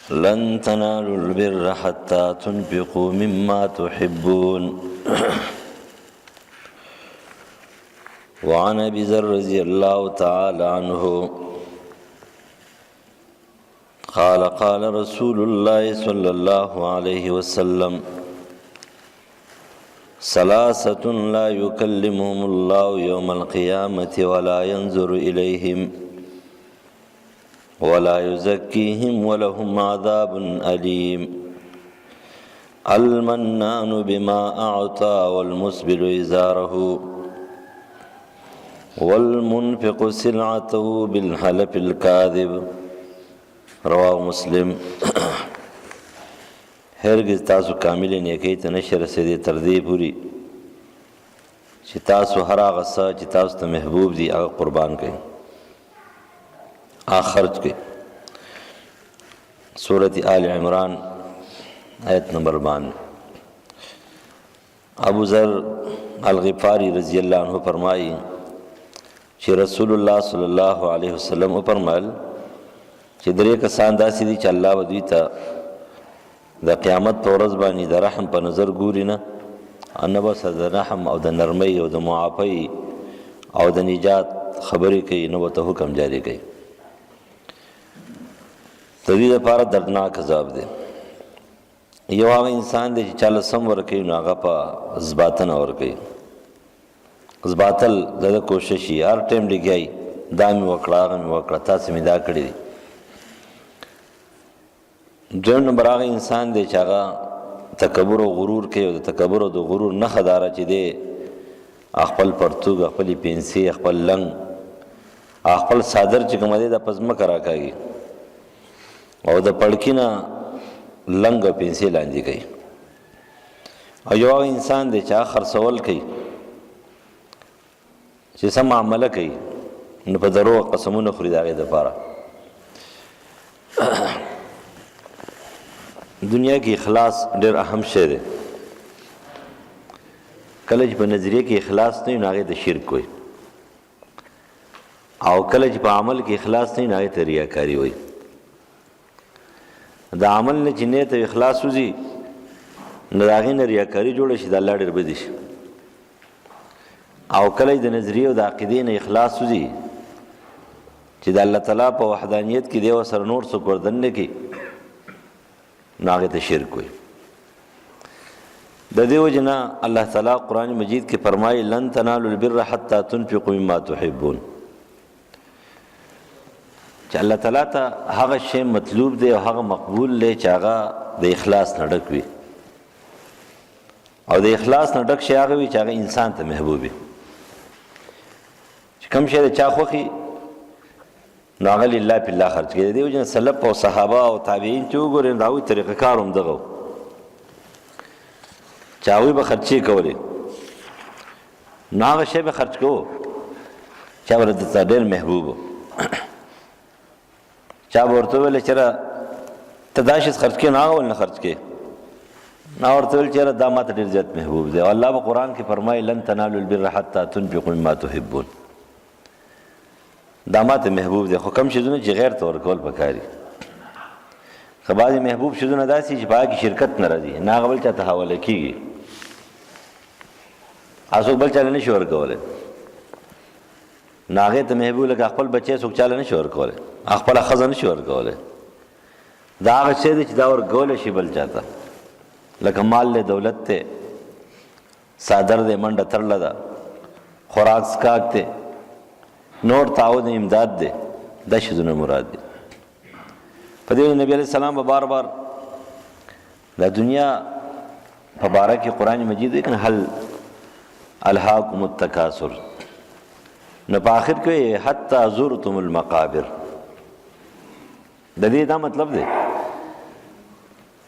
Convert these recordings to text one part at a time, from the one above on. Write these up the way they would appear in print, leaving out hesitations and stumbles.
لن تنالوا البر حتى تنفقوا مما تحبون. وعن ابي ذر رضي الله تعالى عنه قال قال رسول الله صلى الله عليه وسلم: ثلاثة لا يكلمهم الله يوم القيامة ولا ينظر إليهم ولا يزكيهم ولهم عذاب أليم: المنان بما أعطى والمسبل إزاره والمنفق سلعته بالحلف الكاذب. رواه مسلم. هرگز تاسو کامل نیکی ته نشه رسیدی تر دې پوري چې تاسو هر هغه څه چې تاسو ته محبوب دي هغه قربان کړئ، هغه خرج کړئ. سورة آل عمران آیت نمبر 92. ابو ذر الغفاری رضی اللہ عنہ فرمائی چې رسول الله صلی الله علیه وسلم فرمایل چې درې کسان داسې دي چې الله ودوی ته د قیامت په ورځ باندې د رحم په نظر ګوري نه، ان بس د رحم او د نرمۍ او د معافی او د نجات خبرې کوي، نو ته حکم جاری کوي. د دې لپاره دردناک عذاب دی. یو هغه انسان دی چې چاله سم ورکوي نو هغه په ځباتنه ورکوي. ځباتل د کوشش یې هر ټایم لګیایي، دا مې وکړه هغه مې وکړه، تاسې مې دا کړي دي. دویم نمبر هغه انسان دی چې هغه تکبر او غرور کوي، او د تکبر او د غرور نښه داره چې دی خپل پرتوګ، خپلې پنسې، خپل لنګ، خپل څادر چې کومه دی دا په ځمکه راکاږي او د پړکي نه لنګ او پنسې لاندې کوي. او یو هغه انسان دی چې هغه خرڅول کوي، چې سم معامله کوي نو په دروغ قسمونه خوري د هغې دپاره. دنیا کې اخلاص ډېر اهم شی دی. کله چې په نظریه کې اخلاص نه وي نو هغې ته شرک وایي، او کله چې په عمل کې اخلاص نه وي نو هغې ته ریاکاري وایي. د عمل نه چې نیت او اخلاص وځي نو د هغې نه ریاکاري جوړه شي، د الله ډېر بدې شي. او کله د نظریې او د عقیدې نه اخلاص وځي چې د الله تعالی په وحدانیت کې دی ورسره نور څوک وردن نه کوي نو هغې ته شرک وایي. د دې وجې نه الله تعالی قرآن مجید کې فرمایي: لن تنالوا البر حتی تنفقوا مما تحبون. چې الله تعالی ته هغه شی مطلوب دی او هغه مقبول دی چې هغه د اخلاص نه ډک وي، او د اخلاص نه ډک شی هغه وي چې هغه انسان ته محبوب وي. چې کوم شی د چا خوښي نو هغه لله فی الله خرج کړي. د دې وجې نه سلف او صحابه او تابعین چې وګورئ د هغوی طریقه کار هم دغه و چې هغوی به خرچې کولې نو هغه شی به خرج کوو چې هغه درته ډېر محبوب و. چا به ورته وویل چې یاره ته دا شی خرج کړې نو هغه ولې نه خرج کړې، نو ورته ویل چې یاره دا ماته ډېر زیات محبوب دی. او الله په قرآن کې فرمایي: لن تنالوا البر حتی تنفقوا مما تحبون. دا ماته محبوب دی، خو کم شیزونه چې غیر ته ورکول پکار دي. خو بعضې محبوب شیزونه داسې چې په هغه کې شرکت نه راځي، نه هغه بل چا ته حواله کېږي، هغه څوک بل چاله نه شي ورکولی. نو هغې ته محبوب لکه خپل بچی څوک چاله نه شي ورکولی، خپله ښځه نه شي ورکولی. دا هغه شی دی چې دا ورکولی شي بل چا ته، لکه مال دی، دولت دی، څادر دی، منډه ترله ده، خوراک څښاک دی، نور تعاون امداد دی، دا شیزونه مراد دي. په دې نبی علیه السلام به بار بار د دنیا په باره کې قرآن مجید دی کنه هل الهاکم التکاثر، نو په آخر کې حتی زرتم المقابر. د دې دا مطلب دی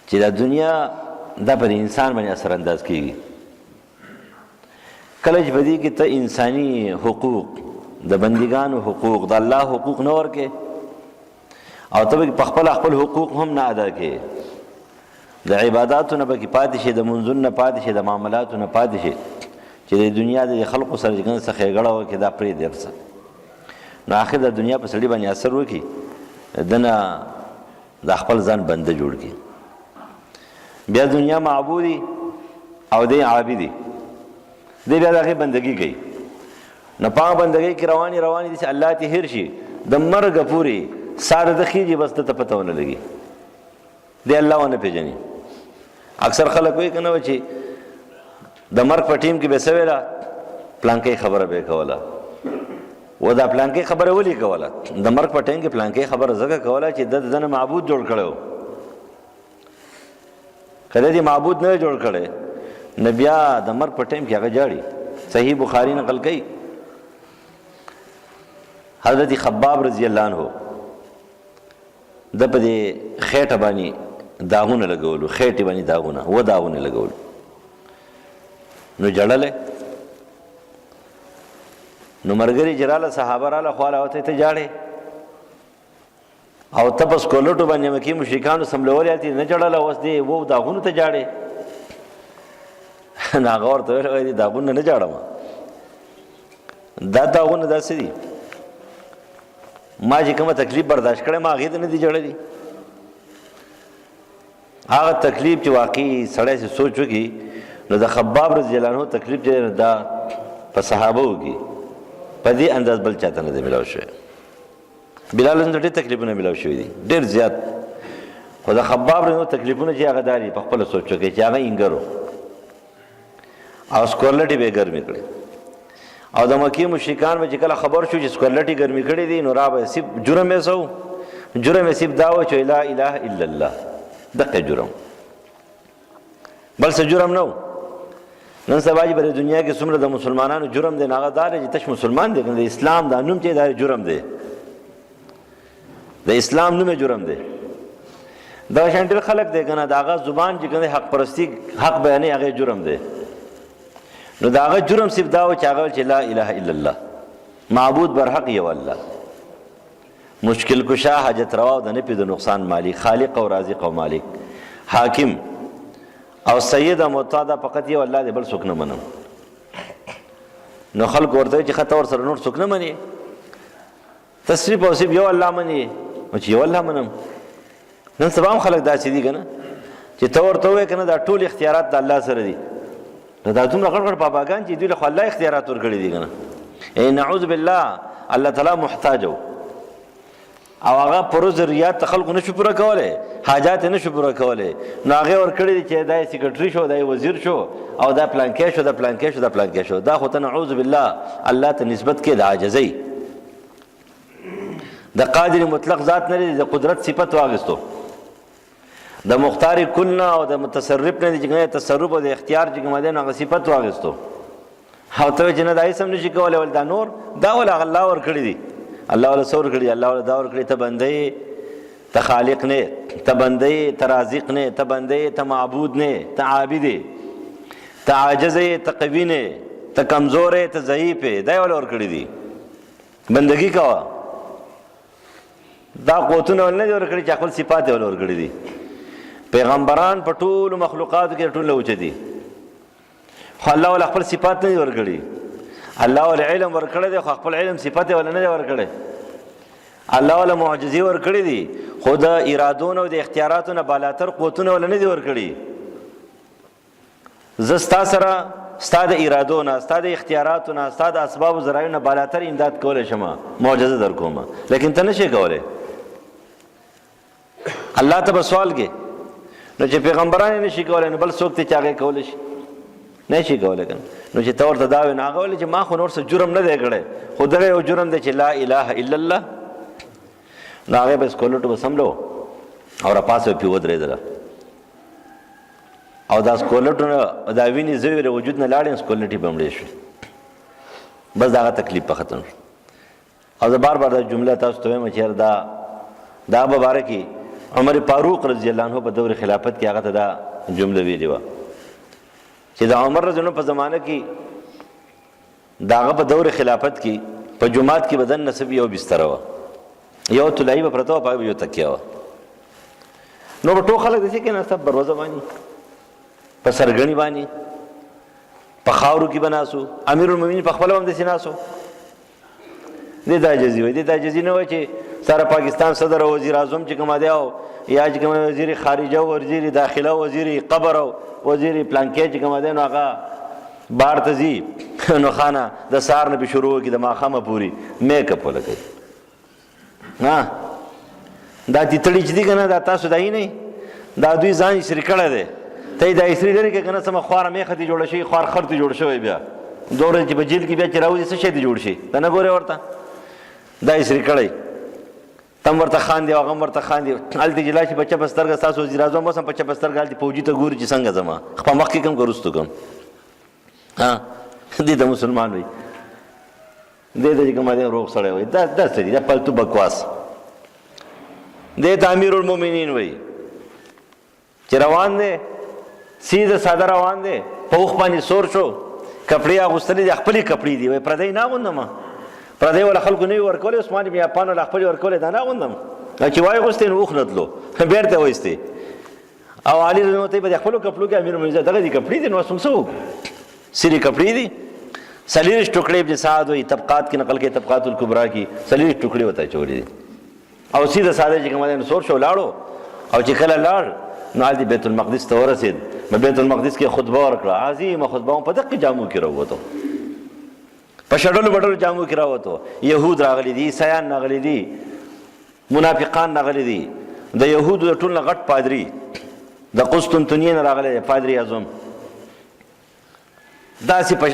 چې د دنیا دا پر انسان باندې اثر انداز کېږي. کله چې په دې کې ته انساني حقوق، د بندگانو حقوق، د الله حقوق نه ورکې او ته به په خپل حقوق هم نه ادا کې، د عباداتو نه به کې پاتې شي، د منځونو نه پاتې شي، د معاملاتو نه پاتې شي، چې د دنیا د خلقو سره چې کوم څه ښېګړه وکړي دا پرېږدي هر څه، نو آخر د دنیا په سړي باندې اثر وکړي، دنه دا خپل ځان بنده جوړ کړي. بیا دنیا معبودي او دی عابدي، دی بیا د هغې بندګي کوي. نو په هغه بندګۍ کې روانې دي چې الله ته هېر شي، د مرګه پورې ساه د خېږي، بس ده ته پته ونه لګي، دی الله ونه پېژني. اکثر خلک وایي که نه وه چې د مرګ په ټیم کې به څه ویله، پلانکۍ خبره به یې کوله. و دا پلانکۍ خبره ولې کوله؟ د مرګ په ټیم کې پلانکۍ خبره ځکه کوله چې د نه معبود جوړ کړی و. که د دې معبود نه جوړ کړی نو بیا د مرګ په ټیم کې هغه جاړي. صحیح بخاري نقل کوي حضرت خباب رضی الله عنه د په دې خېټه باندې داغونه لګولو، خېټې باندې داغونه و داغونه لګولو، نو جړلې. نو مرګري جراله صحابه راله خواله وته ته جاړې او ته بس کولټو باندې مکی مشرکانو سملول یاتي نه جړله، اوس دی وو داغونه ته جاړې. ناغور ته ویل دي داغونه نه جاړم، دا داغونه داسې دي ما چې کومه تکلیف برداشت کړی ما هغې ته نه دي جړلي. هغه تکلیف چې واقعي سړی چې سوچ وکړي نو د خباب رضی الله عنه تکلیف چې دا په صحابه وکړي په دې انداز بل چاته نه دی ملاو شوی. بلال ته ډېر تکلیفونه ملاو شوي دي، ډېر زیات. خو د خباب رضی الله تکلیفونه چې هغه داري په خپله سوچ وکړي چې هغه اینګر او سکورلټې به یې ګرمې کړې. او د مکې مشرکان به چې کله خبر شو چې سکورلټې ګرمې کړې دي نو را به صرف جرم یې څه و؟ جرم یې صرف دا و چې لا اله الا الله، دقه جرم، بل څه جرم نه و. نن سبا چې په دنیا کې څومره د مسلمانانو جرم دی، هغه دا دی چې تش مسلمان دی، د اسلام دا نوم چې دا جرم دی، د اسلام نوم جرم دی. دغه شان ډېر خلک دی که نه د هغه زبان چې که حق پرستي حق بیانوي هغې جرم دی. نو د هغه جرم صرف دا و چې هغه چې لا اله الا الله، معبود برحق یو الله، مشکل کشا، حاجت روا او د نفع د نقصان مالک، خالق او رازق او مالک، حاکم او سید او معتاد فقط یو الله دی، بل څوک نه منم. نو خلک ورته چې ښه ته ورسره نور څوک نه منې، ته صرف او صرف یو الله منې. نو چې یو الله منم، نن سبا هم خلک داسې دي که نه چې ته ورته ووایې که نه دا ټول اختیارات د الله سره دي. نو دا دومره غټ غټ پاپاګان چې دوی له خو الله اختیارات ورکړي دي که نه. نعوذ بالله، الله تعالی محتاج و او هغه پرو ضرورت ته خلکو نه شو پوره کولی، حاجات یې نه شو پوره کولی. نو هغې ورکړي دي چې دا یې سیکرټري شو، دا یې وزیر شو، او دا پلانکی شو، دا پلانکی شو، دا پلانکی شو. دا خو ته نعوذ بالله الله ته نسبت کې د عاجزۍ، د قادر مطلق ذات نه دی، د قدرت صفت واغستو، د مختار کل نه او د متصرف نه دی چې تصرف او د اختیار چې کوم دی نو هغه صفت واغستو. او ته چې نه دا هېڅ هم نشي کولی، ول دا نور دا ول هغه الله ورکړي دي، الله ولا څه ورکړي، الله ولا دا ورکړي. ته بنده یې، ته خالق نه، ته بنده یې، ته رازق نه، ته بنده یې، ته معبود نه، ته عابد یې، ته عاجز یې، ته قوي نه، ته کمزور یې، ته ضعیف یې، دا یې ولا ورکړي دي. بندګي کوه، دا قوتونه ول نه دي ورکړي چې خپل صفات یې ول ورکړي دي. پیغمبران په ټولو مخلوقاتو کې ټول اوچه دي، خو الله ول خپل صفات نه دي ورکړي. الله ول علم ورکړی دی خو خپل علم صفت ول نه دی ورکړی. الله ول معجزې ورکړي دي خو د ارادونو او د اختیاراتو نه بالاتر قوتونه ول نه دي ورکړي. زه ستا سره ستا د ارادو نه، ستا د اختیاراتو نه، ستا د اسباب و ذرایعو نه بالاتر امداد کولی شم، معجزه در کوم، لیکن ته نشې کولی. الله ته به سوال کې نو چې پیغمبران یې نشي کولی نو بل څوک دی چې هغې کولی شي؟ نه شي کولی که نو چې ته ورته دا وایې نو هغه ویلې چې ما خو نور څه جرم نه دی کړی، خو دغه یو جرم دی چې لا اله الا الله. نو هغې به سکولټو به سملو او راپاسه به پرې ودرېدله او دا سکولټونه دا وینې زوی له وجود نه لاړې سکولټې به مړې شوې، بس د هغه تکلیف به ختم شو. او زه بار بار دا جمله تاسو ته وایم چې دا به باره کې عمر فاروق رضی الله عنه په دور خلافت کې هغه ته دا جمله ویلې وه چې د عمر رضی الله عنه په زمانه کې د هغه په دور خلافت کې په جومات کې بدن نصب یو بستره وه، یو طلایي به پرته وه، په هغې به یو تکیه وه. نو به ټول خلک داسې کېناسته بروزه باندې، په سرګڼي باندې، په خاورو کې به ناستو. امیر المؤمنین په خپله هم داسې ناست و. دې ته عاجزي وایي، دې ته عاجزي نه وایي چې ساره پاکستان صدر او وزیر اعظم چې کومه دی او یا چې کوم وزیر خارجه او وزیر داخله او وزیر قبر او وزیر پلانکې چې کوم دی نو هغه بار ته ځي نو خانه د سهار نه به شروع کړي د ماښامه پورې میک اپ ولګوي. دا تیتړي چې دي که نه دا تاسو دایي نه دا دوی ځان اسري کړی دی ته یې دا اسري لرې که نه سمه خواره میخه دې جوړه شوي خوار خر دې جوړ شوی بیا دوه ورځې چې په جیل کې بیا چې راوځي څه شی دې جوړ شي ته نه ګورې ورته دا اسري کړی تم ورته خاندي او هغه هم ورته خاندي هلته چې لاړ شي په چپه سترګه ستاسو وزیر اعظم اوس هم په چپه سترګه هلته فوجي ته ګوري چې څنګه ځمه په مخکې کوم که وروستو کوم دې ته مسلمان وایي دې ته چې کوم دی روغ سړی وایي دا څه دي دا پلتو بکواس دې ته امیر المؤمنین وایي چې روان دی سیده ساده روان دی په اوښ باندې سور شو کپړې اغوستلې دي خپلې کپړې دي وایي پردی نه اغوندم پردی والا خلکو نه وي ورکولی عثمان بن عفان والا خپلې ورکولی دا نه اغوندم چې وایي غوستې نو اوښ نه تلو بېرته وایستې او علي رضی الله په دې خپلو کپړو کې امیر المؤمنین دغه دي کپړې دي نو اوس موږ څه وکړو سري کپړې دي څلېرویشت ټوکړې ابن سعد وایي طبقات کې نقل کې طبقات الکبرا کې څلېرویشت ټوکړې ورته اچولې دي او سیده ساده چې کوم دی نو سور شو لاړو او چې کله لاړ نو هلته بیت المقدس ته ورسېد په بیت المقدس کې خطبه ورکړه عظیمه خطبه هم په دقې جامو کې راووتو په شډلو بډلو جامو کې راووتو یهود راغلي دي عیسایان راغلي دي منافقان راغلي دي د یهودو د ټول نه غټ پادري د قسطنطنیې نه راغلی دی پادري اعظم داسې په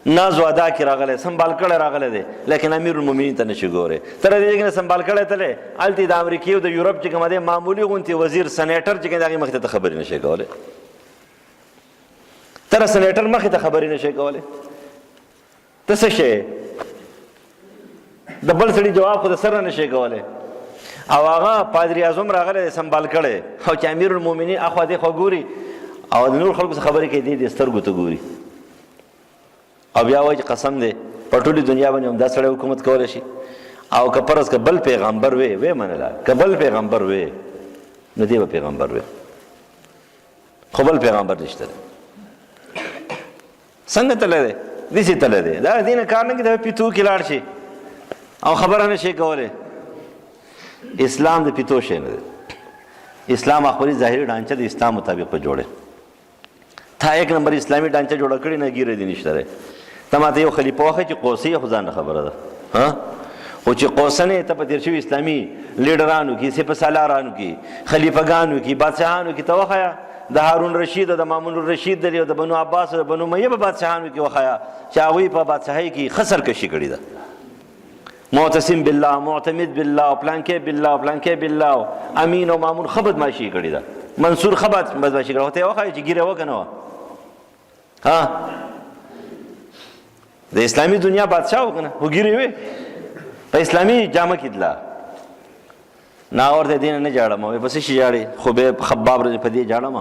ناز و ادا کې راغلی سنبال کړی راغلی دی لیکن امیر المؤمنین ته نشي ګورې تر دې کې نه سنبال کړی تللی هلته د امریکې او د یورپ چې کوم دی معمولي غوندې وزیر سنیټر چې کوم د هغې مخې ته خبرې نشي کولی تر سنیټر مخې ته خبرې نشي کولی ته څه شی د بل سړي جواب خو د سر نه نشي کولی او هغه پادري اعظم راغلی دی سنبال کړی او چې امیر المؤمنین اخوا دېخوا ګوري او د نور خلکو څه خبرې کوي دې سترګو ته ګوري او بیا وایي چې قسم دی په ټولې دنیا باندې همدا سړی حکومت کولی شي او که پرس که بل پیغمبر وی منله که بل پیغمبر وی نو دی به پیغمبر وی خو بل پیغمبر نشته دی څنګه تللی دی داسې تللی دی دا دې نه کار نه کوي پیتو کې لاړ شي او خبره نه شي کولی اسلام د پیتو شی نه دی اسلام خپلې ظاهري ډانچه د اسلام مطابق په جوړه تا یک نمبر اسلامي ډانچه جوړه کړې نه ګیره دې نشته دی ته ماته یو خلیفه وښیه چې قوسي خو ځان نه خبره ده خو چې قوسنې ته په تېر شوي اسلامي لیډرانو کې سپه سالارانو کې خلیفګانو کې بادشاهانو کې ته وښیه د هارون رشید او د مامون الرشید دلې او د بنو عباس او د بنو امیه په بادشاهانو کې وښیه چې هغوی په بادشاهۍ کې ښه سرکشي کړې ده معتصم بالله معتمد بالله او پلانکې بالله او پلانکې بالله امین او مامون ښه بدماشي کړې ده منصور ښه بدماشي کړې ته یې وښیه چې ګیره وکه نه وه د اسلامي دنیا بادشاه و که نه خو ګیرې وې په اسلامي جامه کې تله نه ورته دې نه جاړم وایي په څه شي جاړې خو بیا خباب په دې جاړم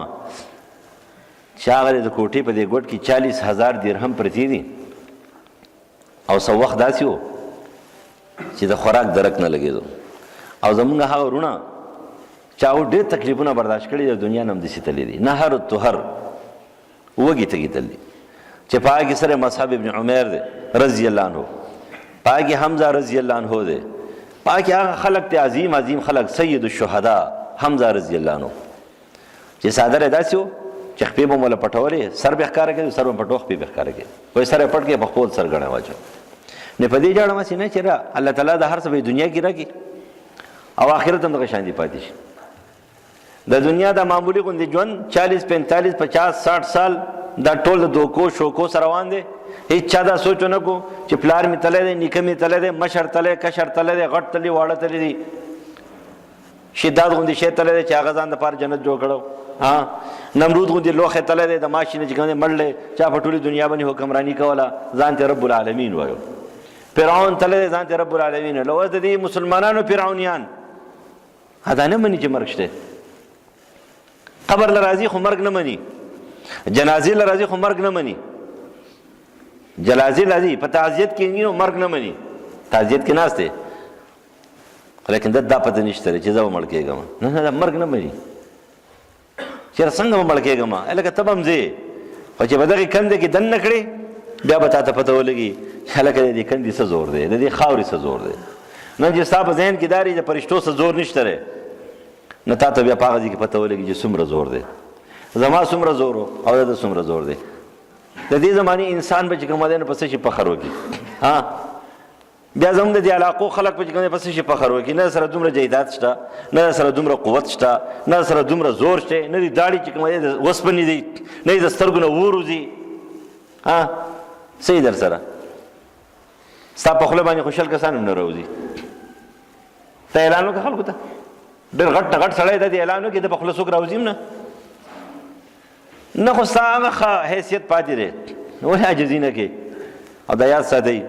چې هغه د کوټې په دې ګوټ کې 40,000 درهم پرتې دي او څه وخت داسې و چې د خوراک درک نه لګېدو او زمونږ هغه وروڼه چې هغو ډېر تکلیفونه برداشت کړي د دنیا نه همداسې تللی دي نهر الطهر وږي تږي تل دي چې په هغې سره مصعب ابن عمیر دی رضی الله عنه په هغې حمزه رضی الله عنه دی په هغې هغه خلق دی عظیم عظیم خلق سید الشهدا حمزه رضی الله عنه چې څادر یې داسې و چې خپې به موله پټولې سر به یې ښکاره کوي سر به پټو خپې به یې ښکاره کوي وایي سر یې پټ کړي په خپل سر ګڼه واچو نه په دې جاړم هسې نه چې الله تعالی د هر څه به دنیا کې راکړي او آخرت هم دغه شان دي پاتې شي د دنیا د معمولي غوندې ژوند 40 45 50 60 سال دا ټول د دوکو شوکو سره روان دی هیڅ چا دا سوچ ونه کو چې پلار مې تللی دی نیکه مې تللی دی مشر تللی کشر تللی دی غټ تللی واړه تللی دی شداد غوندې شی تللی دی چې هغه ځان دپاره جنت جوړ کړو نمرود غوندې لوښی تللی دی د ماشي نه چې کوم دی مړ دی چا په ټولې دنیا باندې حکمراني کوله ځان ته رب العالمین وایو فرعون تللی دی ځان ته رب العالمین ویل اوس د دې مسلمانانو فرعونیان دا نه مني چې مرګ شته قبر له راځي خو مرګ نه مني جنازې له راځي خو مرګ نه مني جنازې راځي په تعزیت کې نو مرګ نه مني تعزیت کې ناست دی لیکن دا پته نشته چې زه به مړ کېږم نه دا مرګ نه مني چېرې څنګه به مړ کېږم هلکه ته به هم ځې خو چې په دغې کندې کې دن نه کړې بیا به تا ته پته ولګي چې هلکه د دې کندې څه زور دی د دې خاورې څه زور دی نن چې ستا په ذهن کې دا د فرشتو څه زور نشته دی نو تا ته بیا په هغه ځای کې پته ولګي چې څومره زور دی، زما څومره زور او د څومره زور دی. د دې زمانې انسان به چې کوم دی نو په څه شي فخر وکړي. بیا زموږ د دې علاقو خلک به چې کوم دی په څه شي فخر وکړي، نه سره دومره جایداد شته، نه سره دومره قوت شته، نه سره دومره زور شته، نه دي داړي چې کوم دی د وسپنې دی، نه د سترګو نه اور وځي. څه در سره ستا په خوله باندې خوشحال کسان هم نه راوځي. ته اعلان وکړه خلکو ته، ډېر غټ نه غټ سړی دی اعلان وکړي د په خوله څوک راوځي هم نه خو ستا هغه ښه حیثیت پاتې دی، ولې عاجزي نه کوې؟ او دا یاد ساتئ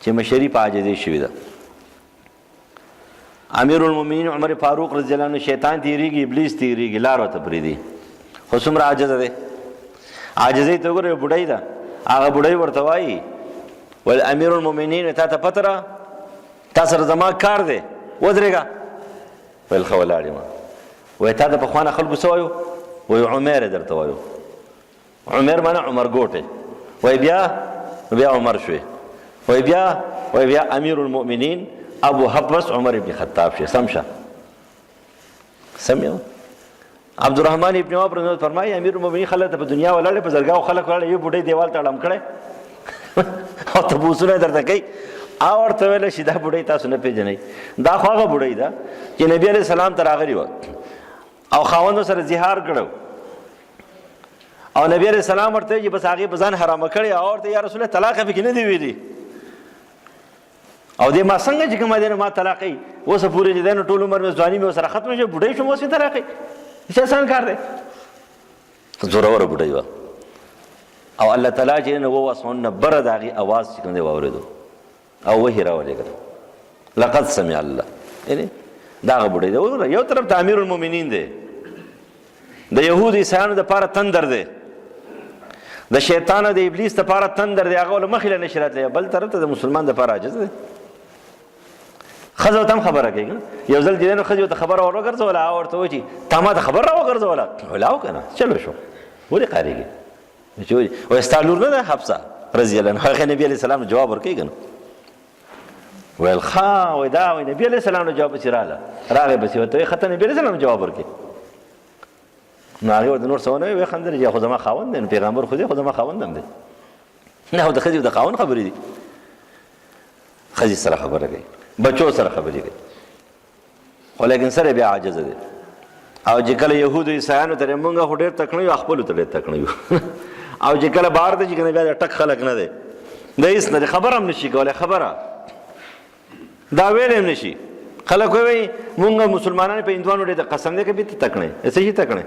چې مشري په عاجزۍ شوې ده. امیر المؤمنین عمر فاروق رضی الله عنه شیطان تېرېږي، ابلیس تېرېږي، لار ورته پرېږدي، خو څومره عاجزه دی. عاجزۍ ته وګوره، یو بوډۍ ده، هغه بوډۍ ورته وایي ویل امیر المؤمنین تا ته پته ده تا سره زما کار دی، ودرېږه. ویل ښه ولاړ یم. وایي تا د پخوانه خلکو څه وایو؟ وایي عمر یې درته وایو. عمر معنی عمر ګوټی. وایي بیا عمر شوې. وایي بیا امیر المؤمنین ابو حفص عمر ابن خطاب شي. سم شه، سم یو. عبدالرحمن ابن عوف رضی الله عنه فرمایي امیر المؤمنین خلک ته په دنیا ولاړې، په زرګاو خلک ولاړې، یو بوډۍ دیوال ته اړم کړی او تپوسونه یې درته کوي. او ورته ویلی شي دا بوډۍ تاسو نه پېژنئ، دا خو هغه بوډۍ ده چې نبي علیه السلام ته راغلې وه او خاوندو سره زهار کړی او نبي علیه السلام ورته وایي چې بس هغې په ځان حرامه کړې، او ورته یا رسول الله طلاق یې پکې نه دی ویلي، او دې ما څنګه چې کومه دی نو ما طلاق یې اوسه پورې چې دی نو ټول عمر مې ځواني مې ورسره ختمه شوه، بوډۍ شوم اوس مې طلاق یې. څه اسان کار دی؟ زوروره بوډۍ وه. او الله تعالی چې نه وو اسمانونه نه بره د هغې اواز چې کوم دی واورېدو او وحي راولېږله، لقد سمع الله. یعنې دا هغه بوډۍ دی. وګوره یو طرف ته امیر المؤمنین دی، د یهود عیسایانو دپاره تندر دی، د شیطان او د ابلیس دپاره تندر دی، هغه له مخې له نشي راتلی. بل طرف ته د مسلمان دپاره عاجز دی. ښځه ورته هم خبره کوي، یو ځل چې دی نو ښځې ورته خبره ور وګرځوله، هغه ورته وایي چې تا ما ته خبره را وګرځوله. ویل او که نه چلو شو، ولې قارېږي؟ وایي ستا لور نه ده حفصه رضی الله عنها؟ هغې نبي علیه السلام جواب ورکوي که نه؟ ویل ښه، وایي دا وایي نبي علیه السلام نه جواب پسې راغی پسې ورته وایي ښه ته نبي علیه السلام جواب ورکوي. نو هغې ورته نور څه ونه ویې خندلې چې خو زما خاوند دی، نو پیغمبر خو دی خو زما خاوند هم دی. نه خو د ښځې د خاوند خبرې دي، ښځې سره خبره کوي، بچو سره خبرې کوي، خو لیکن سره بیا عاجزه دی. او چې کله یهودو عیسایانو ته مونږ خو ډېر تکړه یو، خپلو ته ډېر تکړه یو او چې کله بهر ته چې کنه بیا ټک خلک نه دی، د هېڅ نه دی، خبره هم نشي کولی، خبره دا ویلی هم نشي. خلک وایي مونږ مسلمانان په هندوانو ډېر قسم دی که بیا ته تکړه یې، څه شي تکړه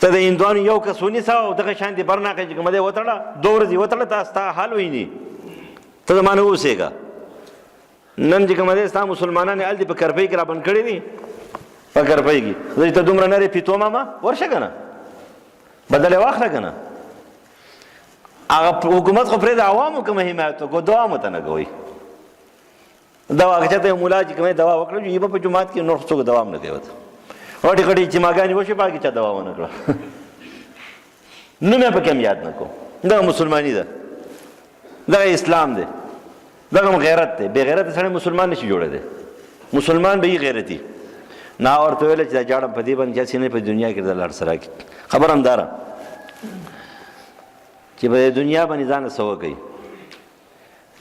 ته د هندوانو یو کس ونیسه او دغه شانتې برناقه چې کومه دی وتړه، 2 ورځې وتړه، تا ستا حال ویني، ته زما نه اوسېږه. نن چې کومه دی ستا مسلمانان هلته په کرپۍ کې رابند کړي دي، په کرپۍ کې زه چې ته دومره نرې پیتو ماما ورشه که نه، بدل یې واخله که نه. هغه حکومت خو پرېږده عوامو کومه حمایت وکړو، دوامو ته نه کوئ. دوا که چاته ملا چې کومه دوا وکړه یې به په جومات کې نور څوک دوام نه کوي ورته، غټې غټې چماګانې وشوې په هغې چا دوا ونه کړه نوم یې پکې هم یاد نه کوم. دغه مسلماني ده، دغه اسلام دی، دغه غیرت دی. بې غیرته سړی مسلمان نشي جوړېدی، مسلمان به یې غیرتي. نه ورته ویله چې دا جاړم په دې باندې چې هسې نه په دنیا کې د لړ سره کړي. خبره هم داره چې په دنیا باندې ځان څه وکړي،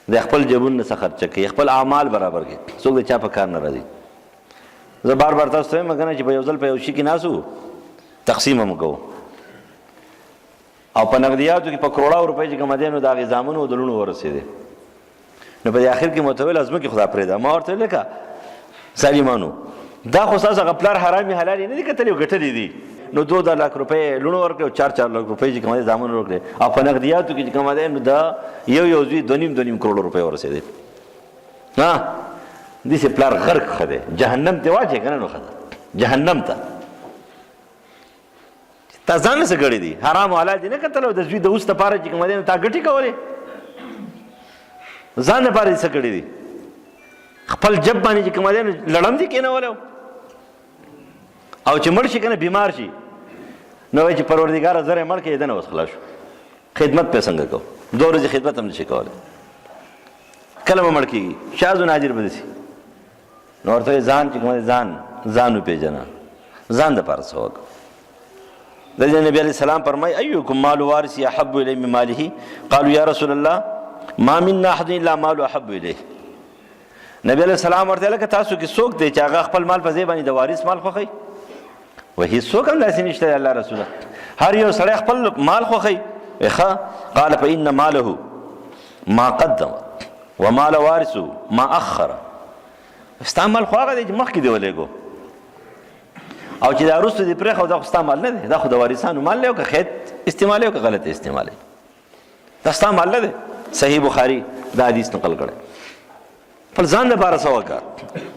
د خپل جبون نه څه خرچه کوي، خپل اعمال برابر کړي، څوک د چا په کار نه راځي. زه بار بار تاسو ته وایم که نه چې په یو ځل په یو شي کې ناست وو تقسیم هم کوو، او په نقدیاتو کې په کروڑاو روپۍ چې کومه دی نو د هغې زامنو او د لوڼو ورسېدې. نو په دې آخر کې مو ته ویل ځمکې خدا پرېږده. ما ورته ویل لکه ظالمانو دا خو ستاسو هغه پلار حرامې حلالې نه دي کتلې او ګټلې دي، نو 2 لک روپۍ لوڼو ورکړې او 4 لک روپۍ چې کومه دی زامنو ورکړې، او په نقدیاتو کې چې کومه دی نو د یو زوی 2.5 کروڑ روپۍ ورسېدې. داسې پلار غرق ښه دی، جهنم ته واچوې که نه نو ښه ده، جهنم ته تا ځان نه څه کړي دي، حرام او حلال دې نه کتل، او د زوی د اوس دپاره چې کومه دی نو تا ګټې کولې، ځان دپاره دې څه کړي دي، خپل جب باندې چې کومه دی نو لړم دې کېنولی، او چې مړ شي که نه بیمار شي نو وایي چې پروردګاره زر یې مړ کړې، دنه اوس خلاص شو، خدمت پې څنګه کوو، 2 ورځې خدمت هم نشي کولی، کله به مړ کېږي، شاذ و نادر به داسې. نو ورته وایي ځان چې کومه دی ځان ځان وپېژنه، ځان دپاره څه وکړه. د دې نبي علیه السلام فرمایي ایکم مال وارث احب الی من ماله قالوا یا رسول الله ما منا احد الا مال احب الیه. نبی علیه السلام ورته لکه تاسو کې څوک دی چې هغه خپل مال په ځای باندې د وارث مال خوښوي؟ وایي هېڅوک هم داسې نشته دی الله رسوله، هر یو سړی خپل مال خوښوي. ښه قال فإن ماله ما قدم ومال وارثه ما اخر. ستا مال خو هغه دی چې مخکې دی ولېږو، او چې دا وروسته دې پرېښود دا خو ستا مال نه دی، دا خو د وارثانو مال دی، او که خیر استعمالوي او که غلط استعمالوي دا ستا مال نه دی. صحیح بخاري دا حدیث نقل کړی. خپل ځان دپاره څه وکړه،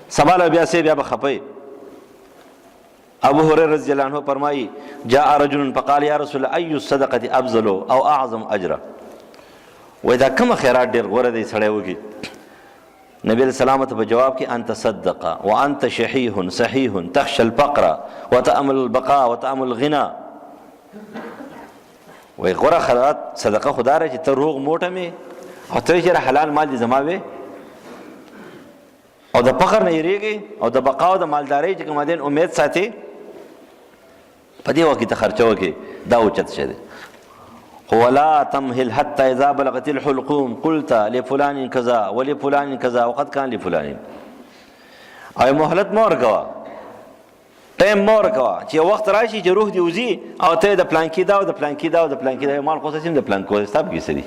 سبا له بیا بیا به خفئ. ابو هريره رضی الله عنه فرمایي جاء رجل فقال یا رسول الله ای الصدقه افضل او اعظم اجرا. وای دا کومه خیرات ډېر غوره دی سړی وکړي؟ نبی علیہ السلام ته په جواب کې انت صدق وانت شحیح صحیح تخشى الفقر وتأمل البقاء وتأمل الغنى. وای غوره خیرات صدقه خدا را چې ته روغ موټه مې او ته چې حلال مال دې زما وې او د فقر نه یریږي او د بقا او د مالدارۍ چې کوم دین امید ساتي، په دې وخت کې ته خرچه وکړې، دا اوچت شی دی. ولا تمهل حتى اذا بلغت الحلقوم قلت لفلان كذا ولفلان كذا وقد كان لفلان. او مهلت مور کوا، ټایم مور کوا چې وخت راشي چې روح دی وځي او ته د پلانکی دا او د پلانکی دا او د پلانکی دا مال خو سم د پلانکو حساب کې سړي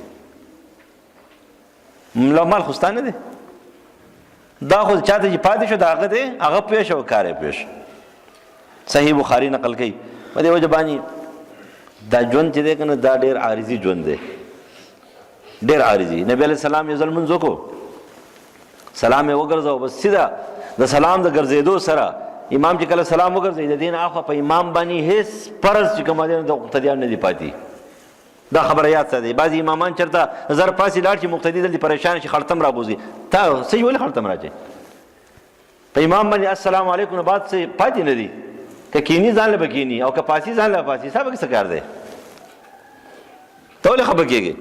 مال خو ستانه دی، دا خو چاته چې پاتې شو دا هغه دی، هغه پیش او کار پیش. صحیح بخاری نقل کوي په دې وجه باندې دا ژوند چې دی که نه دا ډېر عارضي ژوند دی، ډېر عارضي. نبی علیه السلام یو ځل لمونځ وکړو، سلام یې وګرځاو، بس سیده د سلام د ګرځېدو سره امام چې کله سلام وګرځوي د دې نه اخوا په امام باندې هېڅ فرض چې کوم دی د مقتدیان نه دي پاتې. دا خبره یاد ساتئ. بعضې امامان چېرته زر پاسې لاړ چې مقتدي دلته پریشان شي خړتم رابوځي. تا صحیح ولې خړتم راچې؟ په امام باندې السلام علیکم نه بعد څه پاتې نه دي، که کینی ځان له به کینی او که پاسي ځان له پاسي، ستا به څه کار دی؟ ته ولې خفه کېږې؟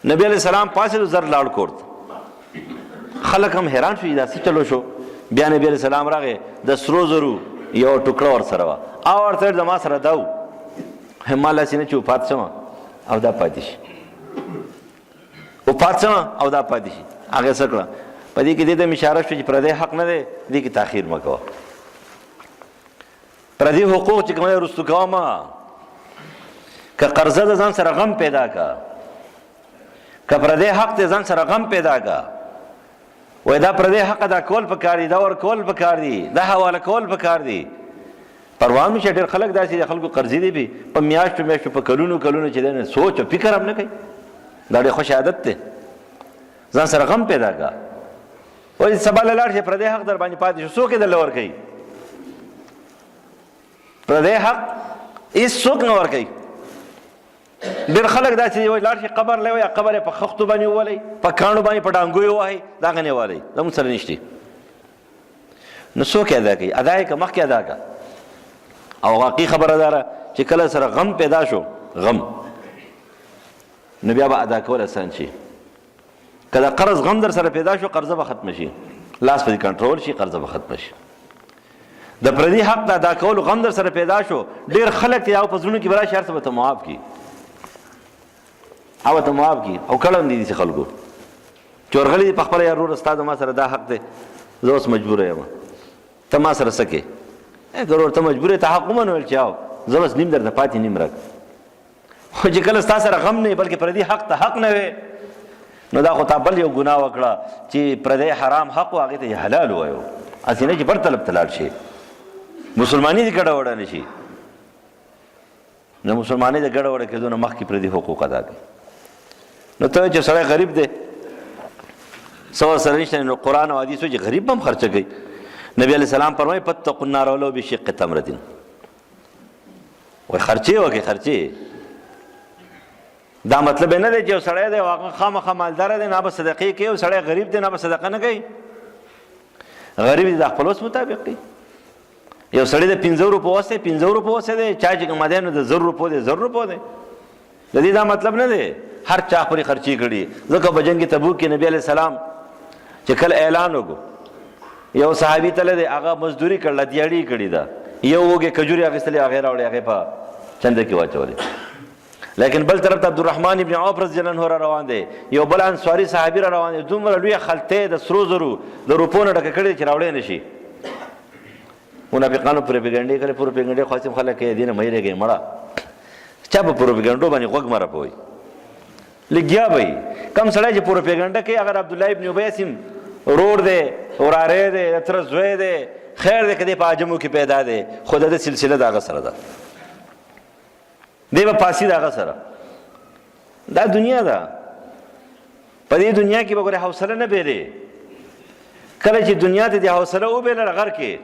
نبی علیه السلام پاسېدو زر لاړ کور ته، خلک هم حیران شو دا څه چلو شو. بیا نبی علیه السلام راغی د سرو زرو یو ټوکړه ورسره وه، او ورته زما سره دا و، ما لاسې نه چې وفات شمه او دا پاتې شي، وفات شمه او دا پاتې شي. هغې څه کړه؟ په دې کې دې ته مې اشاره شوه چې پردی حق نه دی، دې کې تاخیر مه کوه. پردی حقوق چې کوم دی رستو کوه مه. که قرضه د ځان سره غم پیدا که، که پردی حق دی ځان سره غم پیدا که. وای دا پردی حق دا کول پکار دي، دا ورکول پکار دي، دا حواله کول پکار دي. پروا مې چې ډېر خلک داسې دي خلکو قرضې دي په میاشتو میاشتو په کلونو کلونو چې دی نه سوچ او فکر هم نه کوي. دا ډېر خوش عادت دی. ځان سره غم پیدا که. وایي سبا له لاړ شي پردی حق در باندې پاتې شو، څوک یې درله ورکوي؟ پردی حق هېڅوک نه ورکوي. ډېر خلک داسې دي وایي لاړ شي قبر لی وایي قبر یې په خښتو باندې وولئ، په کاڼو باندې په ډانګو یې ووهئ، د هغه نه والئ، زموږ سره نشته. نو څوک یې ادا کوي؟ ادا یې که مخکې ادا که. او واقعي خبره دا ده چې کله سره غم پیدا شو، غم نو بیا به ادا کول اسان شي. که د قرض غم در سره پیدا شو قرضه به ختمه شي، لاس به کنټرول شي، قرضه به ختمه شي. د پردي حق د ادا کولو غم در سره پیدا شو، ډېر خلک ته او په زړونو کې به راشي هر څه به ته معاف کړي، او ته معاف کړي. او کله هم دي داسې خلکو چې ورغلي دي په خپله یا وروره ستا د ما سره دا حق دی، زه اوس مجبوره یم، ته ما سره څه کوې؟ که ورور ته مجبور یې ته حق ومنول چې او زه بس نیم درته پاتې نیم راک. خو چې کله ستا سره غم نه بلکې پردي حق ته حق نه وی، نو دا خو تا بل یو ګناه وکړه چې پردی حرام حق و هغې ته حلال ووایو. هسې نه چې بل طرف ته لاړ شي، مسلماني دې ګډه وډه نه شي. نو مسلمانۍ د ګډه وډه کېدو نه مخکې پردي حقوق ادا کړي. نو ته چې سړی غریب دی څه ورسره نشته، نو قرآن او حدیث وایي چې غریب هم خرچه کوي. نبی علیہ السلام فرمایي فاتقوا النار ولو بشق تمرة. وایي خرچې وکړئ، خرچې. دا مطلب نه دی چې یو سړی دی هغه خامخا مالداره دی نه به صدقې کوي، او سړی غریب دی نه به صدقه نه کوي. غریب دی د خپل وس مطابق کوي. یو سړی د 50 روپو وس دی 50 روپو وس دی، چا چې کوم دی نو د 1000 روپو دی 1000 روپو دی. د دې دا مطلب نه دی هر چا خپلې خرچې کړي. ځکه په جنګ تبوک کې نبی علیه السلام چې کله اعلان وکړو یو صحابي تله دی هغه مزدوري کړله دیاړي کړې ده یو وږې کجوري اخیستلې هغې راوړې هغې په چنده کې واچولې لیکن بل طرف ته عبدالرحمن ابن عوف رضی الله عنه را روان دی یو بل انصاري صحابي را روان دی دومره لویه خلطې د سرو زرو د روپو نه ډکه کړې چې راوړی نه شي منافقانو پروپیګنډې کړې پروپیګنډې خواصم خلک یې دې نه مه هېرېږئ مړه چا په پروپیګنډو باندې غوږ مه رپوئ لګیا به وي کم سړی چې پروپیګنډه کوي اگر عبدالله ابن ابی سیم ورور دی وراره دی د تره زوی دی خیر دی که دی په عجمو کې پیدا دی خو د ده سلسله د هغه سره ده دی به پاسي د هغه سره دا دنیا ده په دې دنیا کې به ګورې حوصله نه بیلې کله چې دنیا ته دې حوصله وبیلله غر کې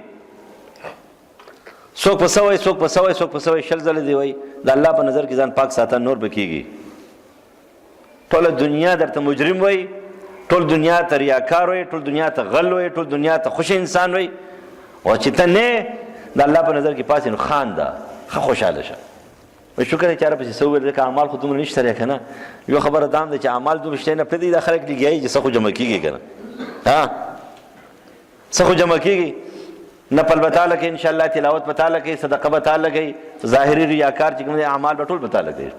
څوک په څه وایي څوک په څه وایي څوک په څه وایي شل ځله دی وایي د الله په نظر کې ځان پاک ساته نور به کېږي ټوله دنیا درته مجرم وایي ټول دنیا ته ریاکار وایي ټول دنیا ته غل وایي ټول دنیا ته خوش انسان وایي او چې ته نه د الله په نظر کې پاسې نو خان ده ښه خوشحاله شه شکر دی چاره پسې څه وویل ځکه اعمال خو دومره نشته دی که نه یو خبره دا هم ده چې اعمال دومره شته نه پرېږدي دا خلک لګیایي چې څه خو جمع کېږي که نه څه خو جمع کېږي نفل به تاله کوي انشاءالله تلاوت به تاله کوي صدقه به تاله کوي ظاهري ریاکار چې کوم دی اعمال به ټول به تاله کوي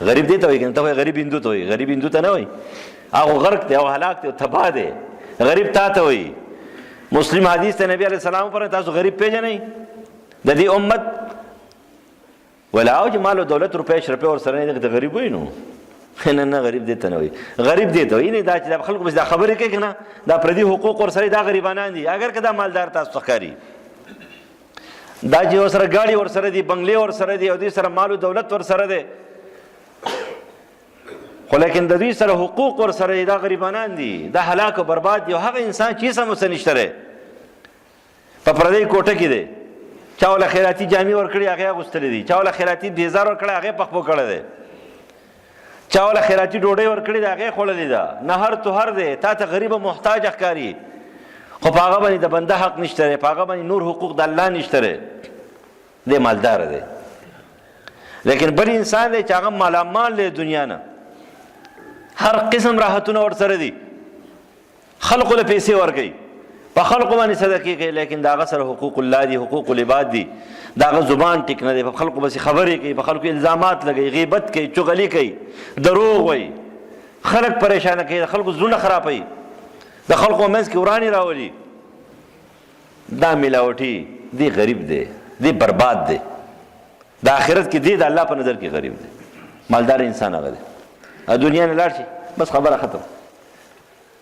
غریب دی ته وایي که نه ته وایي غریب هندو ته وایي غریب هندو ته نه وایي هغه غرق دی او هلاک دی او تباه دی غریب تا ته وایي مسلم حدیث ته نبی علیه السلام پر تاسو غریب پیژنئ د دې امت ولا او چې مال او دولت روپۍ شرپۍ ورسره نه د غریب وایي نو نه نه غریب دی ته نه وایي غریب دی ته وایي نه دا چې د خلکو پسې دا خبرې کوي که نه دا پردي حقوق ورسره دا غریبانان دي اگر که دا مالدار تاسو ته ښکاري دا چې ورسره ګاډي ورسره دي بنګلې ورسره دي او دوی سره مال او دولت ورسره دی خو لیکن د دوی سره حقوق ورسره دي دا غریبانان دي دا هلاک او برباد دي او هغه انسان چې هېڅ هم ورسره نشته دی په پردۍ کوټه کې دی چا وله خیراتي جامې ورکړي هغې اغوستلې دي چا وله خیراتي بیزار ورکړی هغې پخپو کړی دی چا وله خیراتي ډوډۍ ورکړې ده هغې خوړلې ده نهر توهر دی تا ته غریب او محتاج ښکاري خو په هغه باندې د بنده حق نشته دی په هغه باندې نور حقوق د الله نشته دی دی مالداره دی لیکن بل انسان دی چې هغه مالامال دی دنیا نه هر قسم راحتونه ورسره دي خلقو له پیسې ورکوي په خلقو باندې صدقې کوي لیکن د هغه سره حقوق الله دي حقوق العباد دي د هغه زبان ټیک نه دی په خلقو بسې خبرې کوي په خلکو الزامات لګوي غیبت کوي چغلي کوي دروغ وایي خلک پریشانه کوي د خلکو زړونه خرابوي د خلکو منځ کې ورانې راولي دا ملاوټي دی غریب دی دی برباد دی د آخرت کې دی د الله په نظر کې غریب دی مالدار انسان هغه دی دنیا نه لاړ شي بس خبره ختم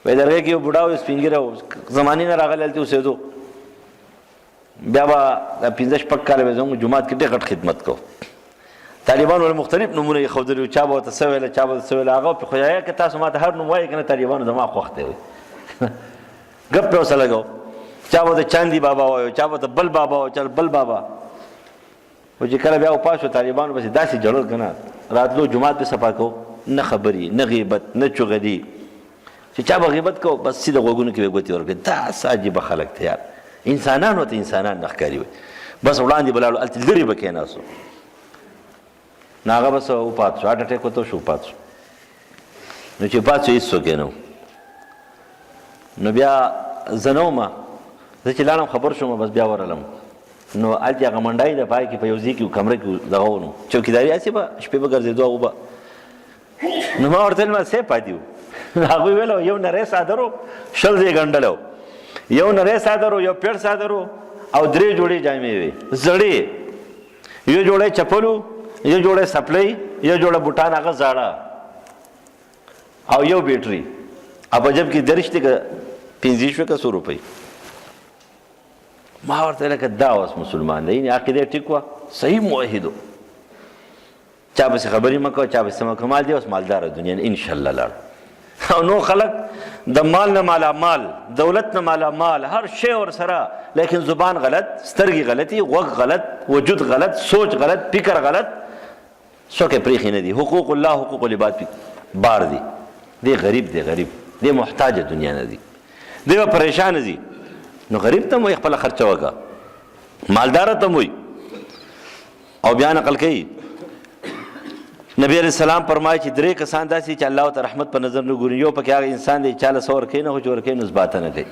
وایي درګۍ کې یو بوډا و سپین ږیری و زمانې نه راغلی هلته اوسېدو بیا به دا 15-16 کاله به زموږ جومات کې ډېر غټ خدمت کو طالبانو له مختلف نومونه یې ښودلي چا به ورته څه ویله چا به ورته څه ویله هغه خو یا که تاسو ما ته هر نوم وایي که نه طالبانو زما خوښ دی ګپ پې ورسره لګو چا به ورته چاندي بابا وایو چا به ورته بل بابا وایو چا بل بابا و چې کله بیا وپاس شو طالبانو پسې داسې جړل که نه راتلو جومات پې صفا کو نه خبرې نه غیبت نه چغلي چې چا به غیبت کو بس سیده غوږونو کې به ګوتې ورکړي داسې عجیبه خلک ته یار انسانان ورته انسانان نه ښکاري وي بس وړاندې به لاړو هلته لرې به کېناستو نو هغه بس وپات شو هارټ اټیک ورته وشو وپات شو نو چې پات شو هېڅ څوک یې نه و نو بیا زه نه ومه زه چې لاړم خبر شوم بس بیا ورغلم نو هلته هغه منډای د پای کې په یو ځای کې کمره کې دغه و نو چوکیداري هسې به شپې به ګرځېدو هغو به نو ما ورته ویل ما سیف پاتې وو هغوی ویل یو نری څادر و 20 ځای ګنډلی و یو نری څادر و یو پیړ څادر و او 3 جوړې جامې وې زړې یو جوړی چپل و یو جوړی سپلی یو جوړه بوټان هغه زاړه او یو بیټري او په جب کې درش دی که 15 شوه که 100 روپۍ ما ورته ویل که دا اوس مسلمان دی یعنې عقیده ټیک وه صحیح موحد و چا پسې خبرې مه کوه چا پسې مه کوه مال دی اوس مالداره دنیا نه انشاءالله لاړ او نو خلک د مال نه مالا مال دولت نه مالا مال هر شی ورسره لیکن زبان غلط سترګې غلطي غوږ غلط وجود غلط سوچ غلط فکر غلط څوک یې پرېښي نه دي حقوق الله حقوق العباد بار دي دی غریب دی غریب دی محتاج دنیا نه دي دی به پریشان دي نو غریب ته هم وایي خپله خرچه وکړه مالداره ته هم وایي او بیا نقل کوي نبی علیہ السلام فرمایي چې 3 کسان داسې چې الله ته رحمت په نظر نه ګوري یو پکې هغه انسان دی چاله څه ورکوي نه خو چې ورکوي نو اثباته نه کوي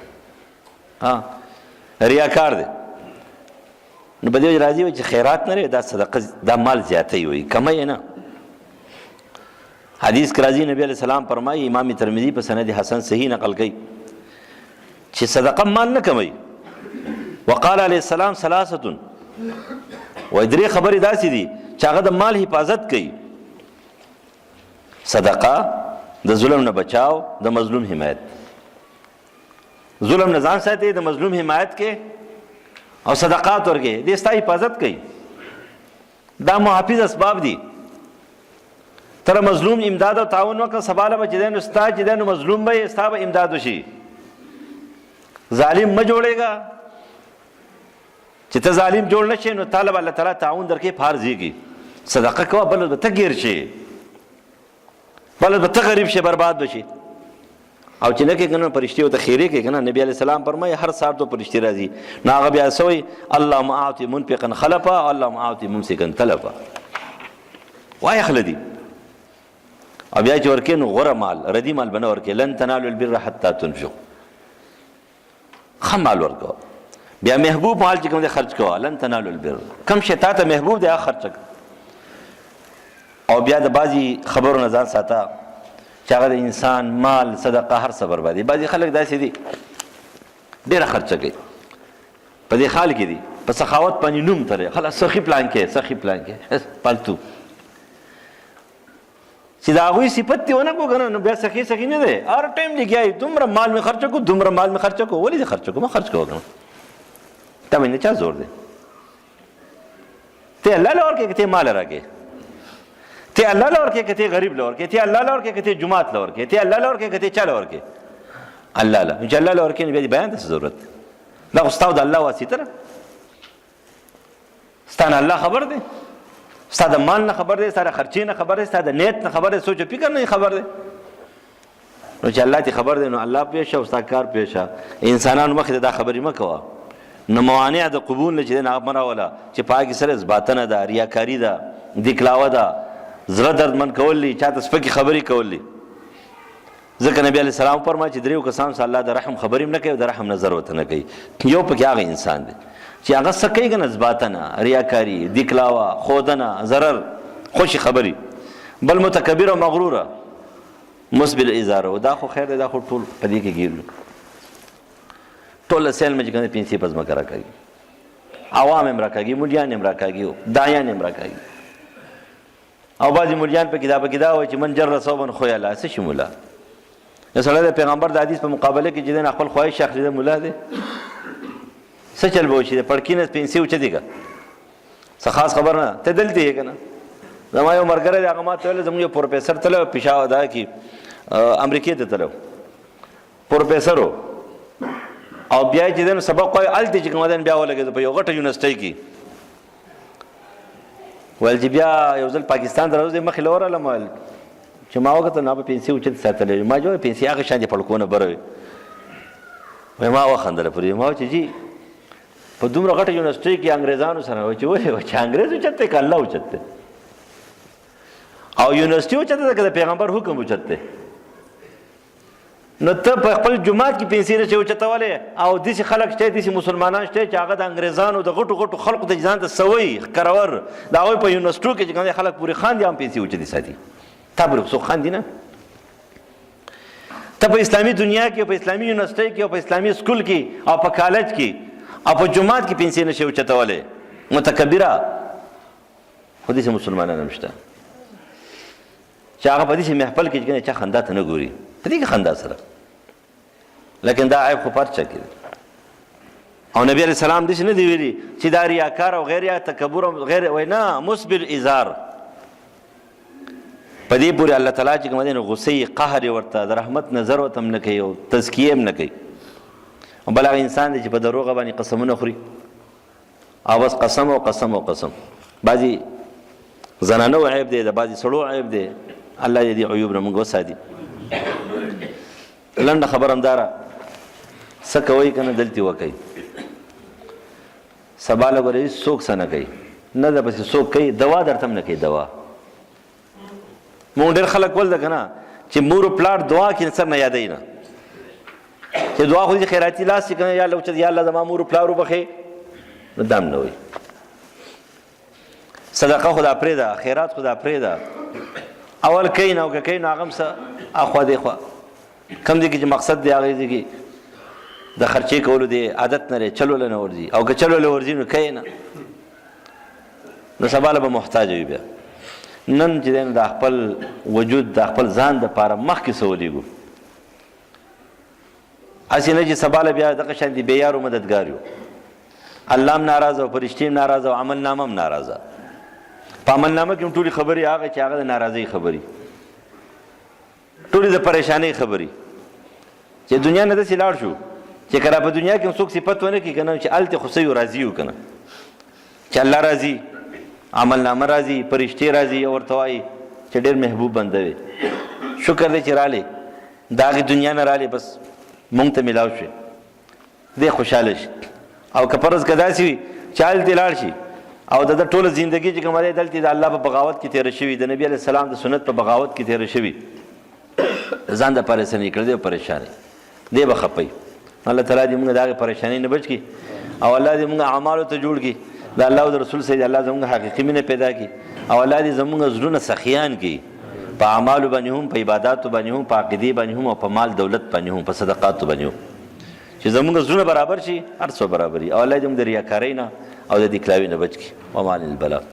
ریاکار دی. نو په دې وجه راځي چې خیرات نه لري، دا صدقه، دا مال زیاتی وي، کمی نه. حدیث کې راځي نبی علیہ السلام فرمایي، امام ترمذی په سند حسن صحیح نقل کوي چې صدقه مال نه کموي. وقال علیہ السلام ثلاثه، وایي درې خبرې داسې دي چې هغه د مال حفاظت کوي: صدقه، د ظلم نه بچاو، د مظلوم حمایت. ظلم نه ځان ساتي، د مظلوم حمایت کې، او صدقات ورکې، دې ستا حفاظت کوي. دا محافظ اسباب دي. تر مظلوم امداد او تعاون وکړه، سبا له به چې دی نو ستا چې دی نو مظلوم به یې، ستا به امداد وشي. ظالم مه جوړېږه، چې ته ظالم جوړ نه شې نو تا له به الله تعالی تعاون درکې، فارزېږي. صدقه کوه، بل به ته ګیر شې، بل به ته غریب شې، برباد به شي. او چې نه کې که نه فرشتې ورته خیرې کوي که نه. نبي علیه السلام فرمایي هر سهار تو فرشتې راځي، نو هغه بیا څه وایي؟ اللهم اعطي منفقا خلفا، اللهم اعطي ممسکا تلفا. وایي خله دي. او بیا چې ورکې نو غوره مال، ردي مال به نه ورکې. لن تنالوا البر حتى تنفقوا. ښه مال ورکوه. بیا محبوب مال چې کوم دی خرچ کوه. لن تنالوا البر، کوم شی تا ته محبوب دی هغه خرچ کړه. او بیا د بعضې خبرو نه ځان ساته چې هغه د انسان مال، صدقه، هر څه بربادي. بعضې خلک داسې دي ډېره خرچه کوي، په دې حال کې دي، په سخاوت باندې نوم ترې خلاص سخي پلان کې، سخي پلان کې پالتو. چې د هغوی صفت دې ونه کړو که نه، نو بیا سخي سخي نه دی. هر ټایم لګیا یي دومره مال مې خرچه کړو، دومره مال مې خرچه کړو. ولې دې خرچه کړو؟ مه خرچ کوه که نه، تا باندې چا زور دی؟ ته الله له ورکړې که ته مال راکړې، ته الله له ورکړې که ته غریب له ورکړې، ته الله له ورکړې که ته جومات له ورکړې، ته الله له ورکړې که ته چا له ورکړې؟ الله له. چې الله له ورکړې نو بیا دې بیان ته څه ضرورت دی؟ دا خو ستا او د الله واسطه ده. ستا نه الله خبر دی، ستا د مال نه خبر دی، ستا د خرچې نه خبر دی، ستا د نیت نه خبر دی، سوچ او فکر نه خبر دی. نو چې الله ته خبر دی نو الله پېښه او ستا کار پېښه. انسانانو مخې ته دا خبرې مه کوه. نو موانع د قبول نه چې دی نه مه راوله، چې په هغې سره اثباتنه ده، ریاکاري ده، دکلاوه ده، زړه دردمن کول دي، چاته سپکې خبرې کول دي. ځکه نبي علیه السلام فرمایي چې دریو کسانو سره الله د رحم خبرې هم نه کوي او د رحم نظر ورته نه کوي. یو پکې هغه انسان دی چې هغه څه کوي که نه، اثباتنه، ریاکاري، دکلاوه، ښودنه، ضرر، خوشې خبرې. بل متکبر او مغروره، مسبل ازاره. دا خو خیر دی، دا خو ټول په دې کې ګیر یو. ټول سیل مې چې کوم پیسې په ځمکه راکاږي، عوام هم راکاږي، ملیان هم راکاږي، دایان هم راکاږي. او بعضې ملیان په کتاب کې دا وایي چې من جر صوبا خیلا. څه شي مولا؟ یو سړی د پیغمبر د حدیث په مقابله کې چې دی خپل خواهش اخلي، د مولا دی. څه چل به وشي؟ د پړکي نه پیسې اوچتې که څه خاص خبر نه. ته دلته یې که نه. زما یو ملګری دی، هغه ما ته ویل زموږ یو پروفیسر تللی پېښور دا کې امریکې ته تللی پروفیسر و، او بیا چې دی نو سبق وایي هلته چې کوم دی بیا ولګېدو په یو غټه یونیورسټۍ کې. ویل چې بیا یو ځل پاکستان ته راوځي مخې له ورغلم، ویل چې ما وکتل نو هغه پیسې اوچتې ساتلې. ما جوړ پیسې هغه شان دي پړکونه بره وي. وایي ما وخندله پرې. ما وایي چې جي په دومره غټه یونیورسټۍ کې انګریزانو سره. وایي چې ولې؟ وایي چې انګریز اوچت دی که الله اوچت دی؟ او یونیورسټۍ اوچته ده که د پیغمبر حکم اوچت دی؟ نو ته په خپل جومات کې پیسې نشې اوچتولی، او داسې خلک شته، داسې مسلمانان شته چې هغه د انګریزانو د غټو غټو خلقو ته ځان ته سوی ښکرور، د هغوی په یونیورسټو کې چې کوم خلک پورې خاندي هم پیسې اوچتې ساتي. تا پورې څوک خاندي نه؟ ته په اسلامي دنیا کې، په اسلامي یونیورسټۍ کې، او په اسلامي سکول کې، او په کالج کې، او په جومات کې پیسې نشې اوچتولی. متکبره. خو داسې مسلمانان هم شته چې هغه په داسې محفل کې چې چا خندا ته نه ګوري، په دې کې خندا سره. لیکن دا عیب خو پر چا کې دی. او نبی علیہ السلام داسې نه دی ویلي چې دا ریاکار او غیر یا تکبر او غیر، وایي نه، مسبل ازار. په دې پورې الله تعالی چې کوم دی نو غصې، قهر یې ورته، د رحمت نظر ورته هم نه کوي او تزکیه هم نه کوي. او بل هغه انسان دی چې په دروغه باندې قسمونه خوري، او بس قسم او قسم او قسم. بعضې زنانو عیب دی، د بعضې سړو عیب دی. الله دې دې عیوب نه موږ وساتي. لنډه خبر همداره، څه کوئ که نه دلتې وکئ. سبا له ګورئ څوک څه نه کوي، نه ده پسې څوک کوي، دوا درته هم نه کوي. دوا مونږ ډېر خلک ول ده که نه چې مور و پلار دعا کې سر نه یادوي نه، چې دعا خو دې خیراتي لاس کنه یا الله چې یا الله زما مور پلار وبخې نو دام نه وي صدقه خدا پرېدا خیرات خدا پرېدا اول کین او کین هغه څه اخوا دی خو کم دي کې مقصد دی هغه دي کې د خرچې کولو دی عادت نه چلول نه ورځي او که چلول ورځي نو کین نو سباله به محتاج وي بیا نن چې د خپل وجود د خپل ځان د پاره مخکې سولېږو اسی نه چې سباله بیا دغه شان دي بې یارو مددګار یو الله هم ناراضه او فرشتې هم ناراضه او عمل نامه هم ناراضه په عمل نامه کې هم ټولې خبرې هغه چې هغه د ناراضۍ خبرې ټولې د پریشانۍ خبرې چې دنیا نه داسې لاړ شو چې کله په دنیا کې هم څوک صفت ونه کړي که نه چې هلته خو صحیح راضي وو که نه چې الله راضي عمل نامه راضي فرشتې راضي او ورته وایي چې ډېر محبوب بنده وي شکر دی چې رالی د هغې دنیا نه رالی بس مونږ ته میلاو شوې دی خوشحاله شي او که فرض که داسې وي چې هلته لاړ شي او د ټوله زندګي چې کومه دی دلته د الله په بغاوت کې تېره شوي د نبي علیه السلام د سنت په بغاوت کې تېره شوي ځان د پریشانۍ کړی دی او پریشانۍ دی به خپوي الله تعالی دې موږ د هغې پریشانۍ نه بچ کړي او الله دې موږ اعمالو ته جوړ کړي د الله او د رسول سره الله زموږ حقیقي مینه پیدا کړي او الله دې زموږ زړونه سخیان کړي په اعمالو باندې هم په عباداتو باندې هم په عقیدې باندې هم او په مال دولت باندې هم په صدقاتو باندې هم چې زموږ زړونه برابر شي هر څه برابر وي او الله دې موږ د ریاکارۍ نه او د دې کلاوي نه بچ کړي ومان البلاغ